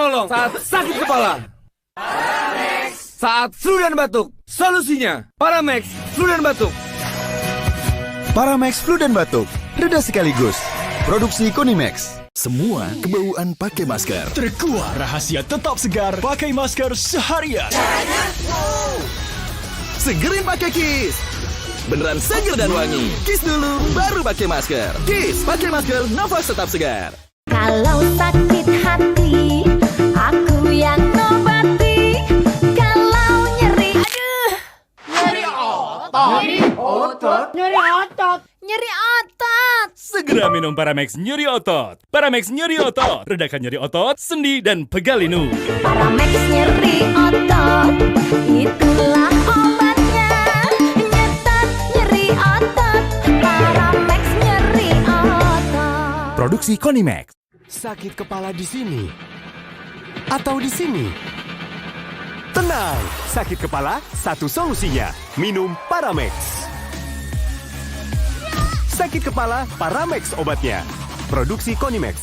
penolong saat sakit kepala. Saat flu dan batuk, solusinya Paramex Flu dan Batuk. Paramex Flu dan Batuk, reda sekaligus. Produksi Konimex. Semua kebauan pakai masker. Terkuat rahasia tetap segar pakai masker seharian. Segerin pakai Kiss. Beneran seger dan wangi. Kiss dulu, baru pakai masker. Kiss, pakai masker, nafas tetap segar. Kalau sakit hati, aku yang ngobati. Kalau nyeri, nyeri otot. Segera minum Paramex nyeri otot. Paramex nyeri otot, redakan nyeri otot, sendi, dan pegal linu. Paramex nyeri otot, itulah obatnya. Nyetot nyeri otot, Paramex nyeri otot. Produksi Konimex. Sakit kepala di sini atau di sini? Tenang, sakit kepala satu solusinya. Minum Paramex. Sakit kepala, Paramex obatnya. Produksi Konimex.